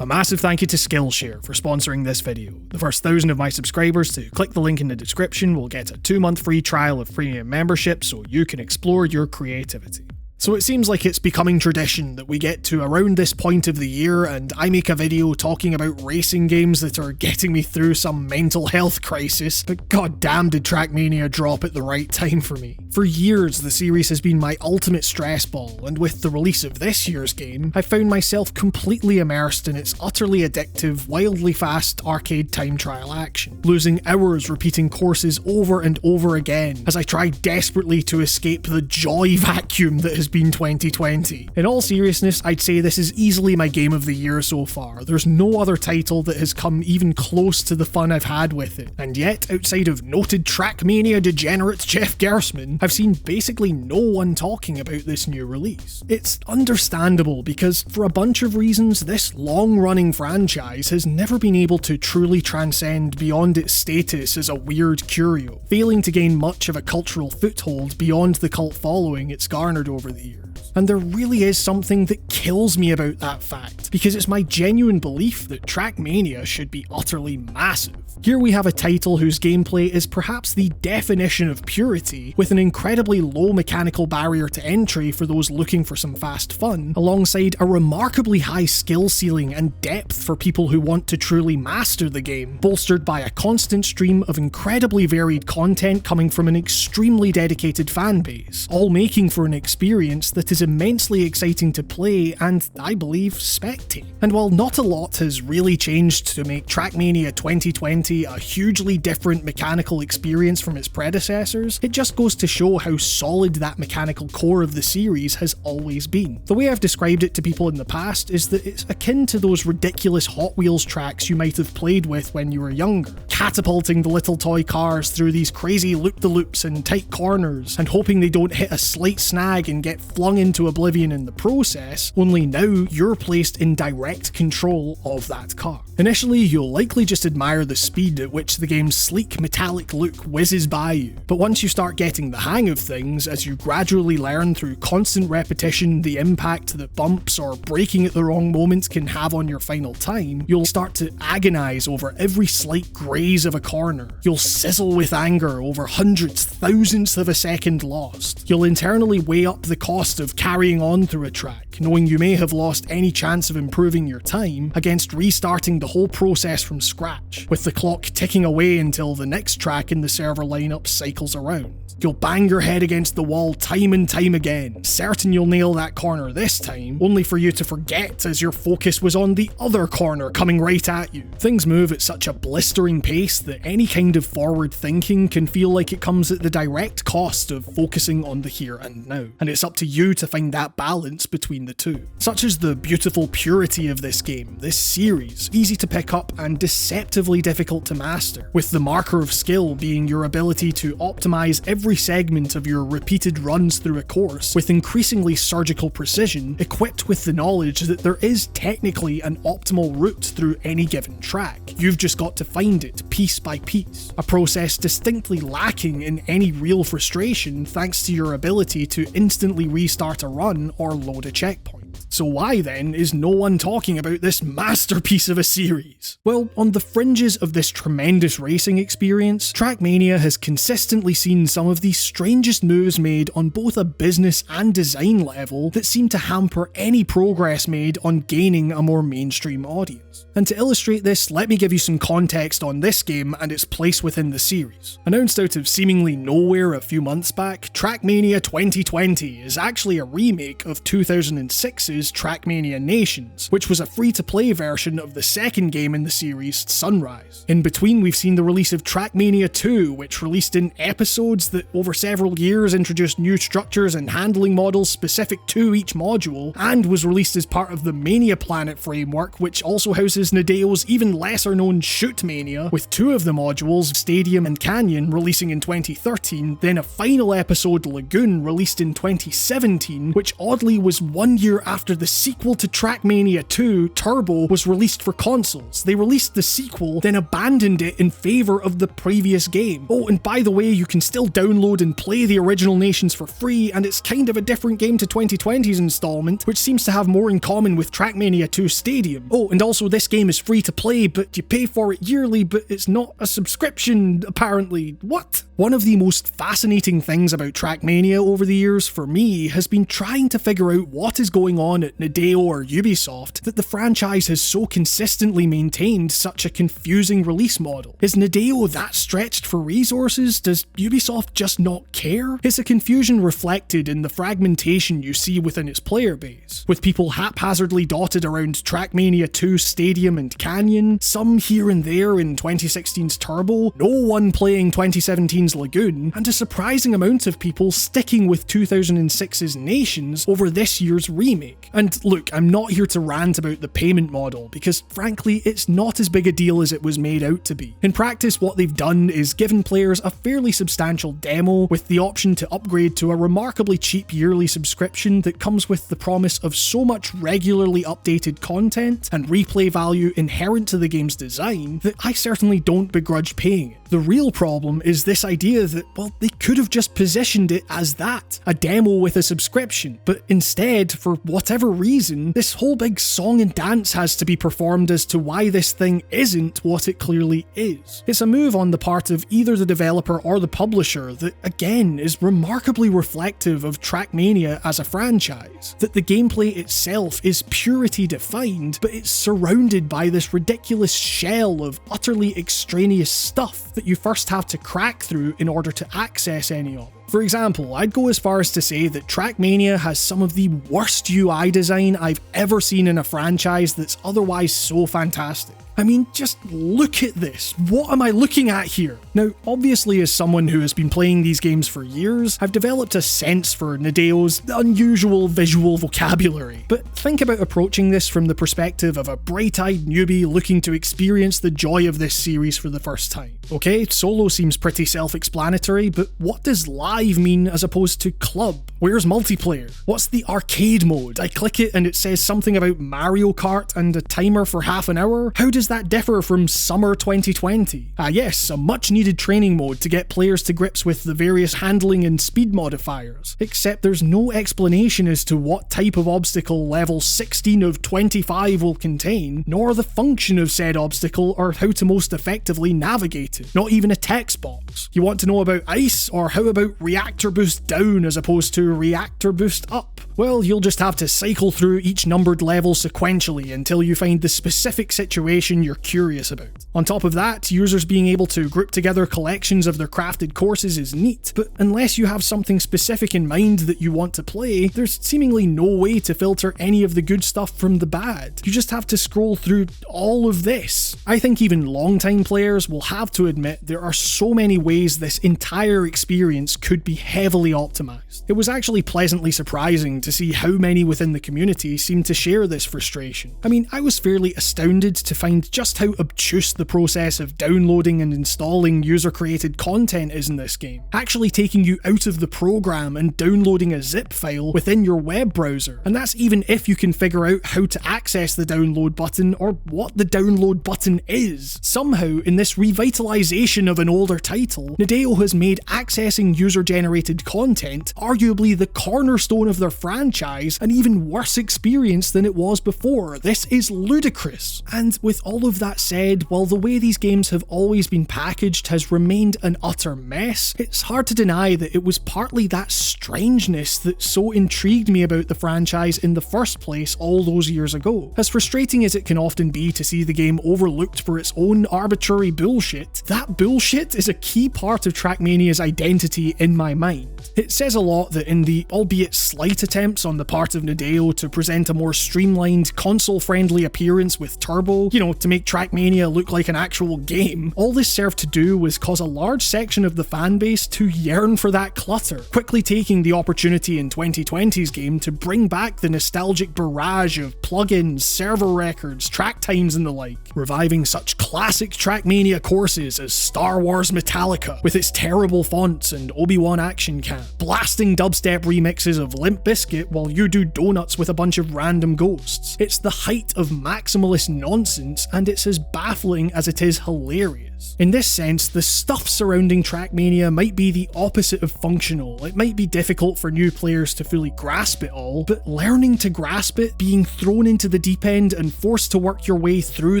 A massive thank you to Skillshare for sponsoring this video. The first 1,000 of my subscribers to click the link in the description will get a 2-month free trial of premium membership so you can explore your creativity. So it seems like it's becoming tradition that we get to around this point of the year and I make a video talking about racing games that are getting me through some mental health crisis, but goddamn did Trackmania drop at the right time for me. For years the series has been my ultimate stress ball, and with the release of this year's game, I found myself completely immersed in its utterly addictive, wildly fast arcade time trial action, losing hours repeating courses over and over again as I tried desperately to escape the joy vacuum that has been 2020. In all seriousness, I'd say this is easily my game of the year so far. There's no other title that has come even close to the fun I've had with it, and yet, outside of noted Trackmania degenerate Jeff Gersman, I've seen basically no one talking about this new release. It's understandable because, for a bunch of reasons, this long-running franchise has never been able to truly transcend beyond its status as a weird curio, failing to gain much of a cultural foothold beyond the cult following it's garnered over the years. And there really is something that kills me about that fact, because it's my genuine belief that Trackmania should be utterly massive. Here we have a title whose gameplay is perhaps the definition of purity, with an incredibly low mechanical barrier to entry for those looking for some fast fun, alongside a remarkably high skill ceiling and depth for people who want to truly master the game, bolstered by a constant stream of incredibly varied content coming from an extremely dedicated fanbase, all making for an experience that is immensely exciting to play and, I believe, spectate. And while not a lot has really changed to make Trackmania 2020 a hugely different mechanical experience from its predecessors, it just goes to show how solid that mechanical core of the series has always been. The way I've described it to people in the past is that it's akin to those ridiculous Hot Wheels tracks you might have played with when you were younger, catapulting the little toy cars through these crazy loop-the-loops and tight corners, and hoping they don't hit a slight snag and get flung into oblivion in the process, only now you're placed in direct control of that car. Initially, you'll likely just admire the speed at which the game's sleek metallic look whizzes by you, but once you start getting the hang of things, as you gradually learn through constant repetition the impact that bumps or braking at the wrong moments can have on your final time, you'll start to agonise over every slight graze of a corner. You'll sizzle with anger over hundredths, thousandths of a second lost. You'll internally weigh up the cost of carrying on through a track, knowing you may have lost any chance of improving your time, against restarting the whole process from scratch, with the clock ticking away until the next track in the server lineup cycles around. You'll bang your head against the wall time and time again, certain you'll nail that corner this time, only for you to forget as your focus was on the other corner coming right at you. Things move at such a blistering pace that any kind of forward thinking can feel like it comes at the direct cost of focusing on the here and now, and it's up to you to find that balance between the two. Such is the beautiful purity of this game, this series, easy to pick up and deceptively difficult to master, with the marker of skill being your ability to optimize every segment of your repeated runs through a course with increasingly surgical precision, equipped with the knowledge that there is technically an optimal route through any given track. You've just got to find it piece by piece, a process distinctly lacking in any real frustration thanks to your ability to instantly restart a run or load a checkpoint. So why then is no one talking about this masterpiece of a series? Well, on the fringes of this tremendous racing experience, Trackmania has consistently seen some of the strangest moves made on both a business and design level that seem to hamper any progress made on gaining a more mainstream audience. And to illustrate this, let me give you some context on this game and its place within the series. Announced out of seemingly nowhere a few months back, Trackmania 2020 is actually a remake of 2006's Trackmania Nations, which was a free-to-play version of the second game in the series, Sunrise. In between, we've seen the release of Trackmania 2, which released in episodes that over several years introduced new structures and handling models specific to each module, and was released as part of the Mania Planet framework, which also houses Nadeo's even lesser known Shoot Mania, with two of the modules, Stadium and Canyon, releasing in 2013, then a final episode, Lagoon, released in 2017, which oddly was 1 year after after the sequel to Trackmania 2, Turbo, was released for consoles. They released the sequel, then abandoned it in favour of the previous game. Oh, and by the way, you can still download and play the original Nations for free, and it's kind of a different game to 2020's installment, which seems to have more in common with Trackmania 2 Stadium. Oh, and also this game is free to play, but you pay for it yearly, but it's not a subscription, apparently. What? One of the most fascinating things about Trackmania over the years, for me, has been trying to figure out what is going on at Nadeo or Ubisoft that the franchise has so consistently maintained such a confusing release model. Is Nadeo that stretched for resources? Does Ubisoft just not care? Is the confusion reflected in the fragmentation you see within its player base, with people haphazardly dotted around Trackmania 2 Stadium and Canyon, some here and there in 2016's Turbo, no one playing 2017's Lagoon, and a surprising amount of people sticking with 2006's Nations over this year's remake? And look, I'm not here to rant about the payment model, because frankly it's not as big a deal as it was made out to be. In practice, what they've done is given players a fairly substantial demo with the option to upgrade to a remarkably cheap yearly subscription that comes with the promise of so much regularly updated content and replay value inherent to the game's design that I certainly don't begrudge paying it. The real problem is this idea that, well, they could have just positioned it as that, a demo with a subscription, but instead, for whatever reason, this whole big song and dance has to be performed as to why this thing isn't what it clearly is. It's a move on the part of either the developer or the publisher that, again, is remarkably reflective of Trackmania as a franchise, that the gameplay itself is purity defined, but it's surrounded by this ridiculous shell of utterly extraneous stuff that you first have to crack through in order to access any of it. For example, I'd go as far as to say that Trackmania has some of the worst UI design I've ever seen in a franchise that's otherwise so fantastic. I mean, just look at this. What am I looking at here? Now, obviously as someone who has been playing these games for years, I've developed a sense for Nadeo's unusual visual vocabulary. But think about approaching this from the perspective of a bright-eyed newbie looking to experience the joy of this series for the first time. Okay, solo seems pretty self-explanatory, but what does live mean as opposed to club? Where's multiplayer? What's the arcade mode? I click it and it says something about Mario Kart and a timer for half an hour? How does that differ from summer 2020? Ah yes, a much needed training mode to get players to grips with the various handling and speed modifiers. Except there's no explanation as to what type of obstacle level 16 of 25 will contain, nor the function of said obstacle or how to most effectively navigate it. Not even a text box. You want to know about ice, or how about reactor boost down as opposed to reactor boost up? Well, you'll just have to cycle through each numbered level sequentially until you find the specific situation you're curious about. On top of that, users being able to group together collections of their crafted courses is neat, but unless you have something specific in mind that you want to play, there's seemingly no way to filter any of the good stuff from the bad. You just have to scroll through all of this. I think even long-time players will have to admit there are so many ways this entire experience could be heavily optimized. It was actually pleasantly surprising to see how many within the community seemed to share this frustration. I mean, I was fairly astounded to find just how obtuse the process of downloading and installing user-created content is in this game, actually taking you out of the program and downloading a zip file within your web browser. And that's even if you can figure out how to access the download button or what the download button is. Somehow, in this revitalization of an older title, Nadeo has made accessing user-generated content arguably the cornerstone of their franchise, an even worse experience than it was before. This is ludicrous. And with all of that said, while the way these games have always been packaged has remained an utter mess, it's hard to deny that it was partly that strangeness that so intrigued me about the franchise in the first place all those years ago. As frustrating as it can often be to see the game overlooked for its own arbitrary bullshit, that bullshit is a key part of Trackmania's identity in my mind. It says a lot that in the albeit slight attempts on the part of Nadeo to present a more streamlined, console-friendly appearance with Turbo, to make Trackmania look like an actual game. All this served to do was cause a large section of the fanbase to yearn for that clutter, quickly taking the opportunity in 2020's game to bring back the nostalgic barrage of plugins, server records, track times and the like, reviving such classic Trackmania courses as Star Wars Metallica with its terrible fonts and Obi-Wan action cam, blasting dubstep remixes of Limp Bizkit while you do donuts with a bunch of random ghosts. It's the height of maximalist nonsense, and it's as baffling as it is hilarious. In this sense, the stuff surrounding Trackmania might be the opposite of functional. It might be difficult for new players to fully grasp it all, but learning to grasp it, being thrown into the deep end and forced to work your way through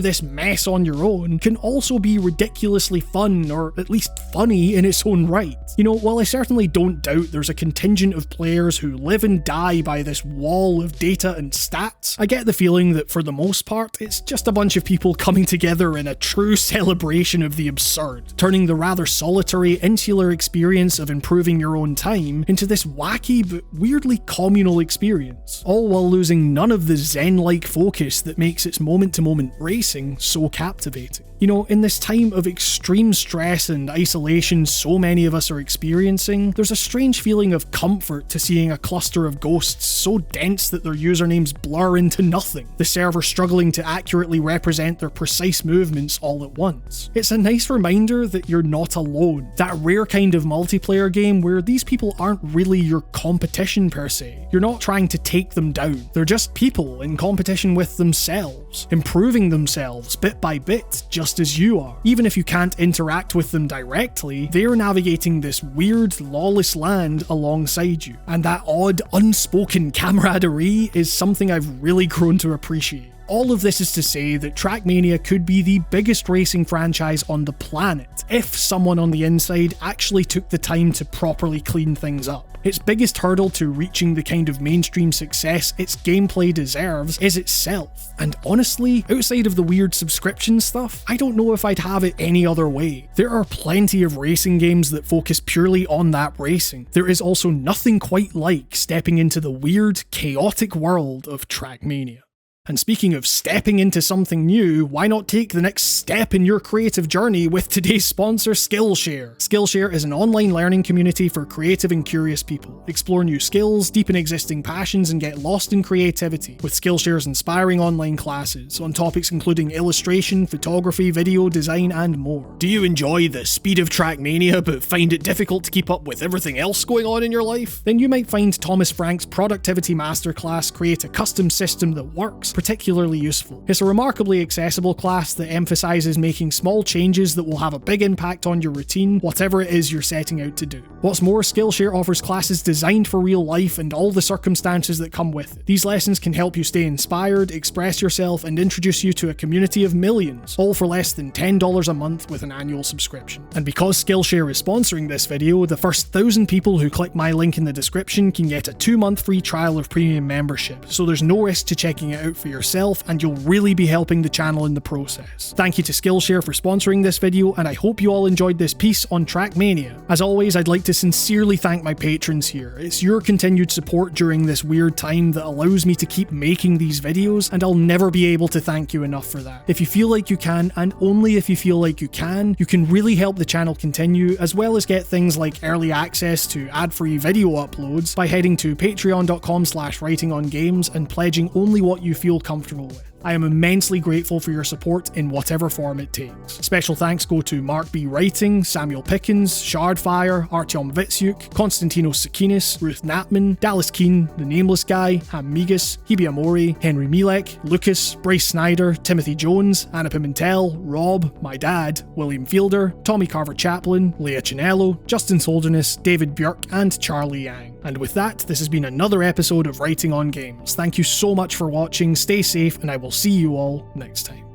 this mess on your own, can also be ridiculously fun, or at least funny in its own right. You know, while I certainly don't doubt there's a contingent of players who live and die by this wall of data and stats, I get the feeling that for the most part, it's just a bunch of people coming together in a true celebration of the absurd, turning the rather solitary, insular experience of improving your own time into this wacky but weirdly communal experience, all while losing none of the zen-like focus that makes its moment-to-moment racing so captivating. You know, in this time of extreme stress and isolation so many of us are experiencing, there's a strange feeling of comfort to seeing a cluster of ghosts so dense that their usernames blur into nothing, the server struggling to accurately represent their precise movements all at once. It's a nice reminder that you're not alone, that rare kind of multiplayer game where these people aren't really your competition per se. You're not trying to take them down, they're just people in competition with themselves, improving themselves bit by bit, just as you are. Even if you can't interact with them directly, they're navigating this weird, lawless land alongside you. And that odd, unspoken camaraderie is something I've really grown to appreciate. All of this is to say that Trackmania could be the biggest racing franchise on the planet if someone on the inside actually took the time to properly clean things up. Its biggest hurdle to reaching the kind of mainstream success its gameplay deserves is itself. And honestly, outside of the weird subscription stuff, I don't know if I'd have it any other way. There are plenty of racing games that focus purely on that racing. There is also nothing quite like stepping into the weird, chaotic world of Trackmania. And speaking of stepping into something new, why not take the next step in your creative journey with today's sponsor, Skillshare? Skillshare is an online learning community for creative and curious people. Explore new skills, deepen existing passions, and get lost in creativity with Skillshare's inspiring online classes on topics including illustration, photography, video, design, and more. Do you enjoy the speed of Trackmania but find it difficult to keep up with everything else going on in your life? Then you might find Thomas Frank's Productivity Masterclass Create a Custom System That Works particularly useful. It's a remarkably accessible class that emphasises making small changes that will have a big impact on your routine, whatever it is you're setting out to do. What's more, Skillshare offers classes designed for real life and all the circumstances that come with it. These lessons can help you stay inspired, express yourself, and introduce you to a community of millions, all for less than $10 a month with an annual subscription. And because Skillshare is sponsoring this video, the first 1,000 people who click my link in the description can get a 2-month free trial of premium membership, so there's no risk to checking it out for yourself, and you'll really be helping the channel in the process. Thank you to Skillshare for sponsoring this video, and I hope you all enjoyed this piece on Trackmania. As always, I'd like to sincerely thank my patrons here. It's your continued support during this weird time that allows me to keep making these videos, and I'll never be able to thank you enough for that. If you feel like you can, and only if you feel like you can really help the channel continue, as well as get things like early access to ad-free video uploads by heading to patreon.com/writingongames and pledging only what you feel comfortable with. I am immensely grateful for your support in whatever form it takes. Special thanks go to Mark B. Writing, Samuel Pickens, Shardfire, Artyom Vitsyuk, Konstantinos Sakinis, Ruth Knapman, Dallas Keen, The Nameless Guy, Ham Migas, Hibi Amori, Henry Milek, Lucas, Bryce Snyder, Timothy Jones, Anna Pimentel, Rob, my dad, William Fielder, Tommy Carver-Chaplin, Leah Chinello, Justin Solderness, David Björk, and Charlie Yang. And with that, this has been another episode of Writing on Games. Thank you so much for watching, stay safe, and I will see you all next time.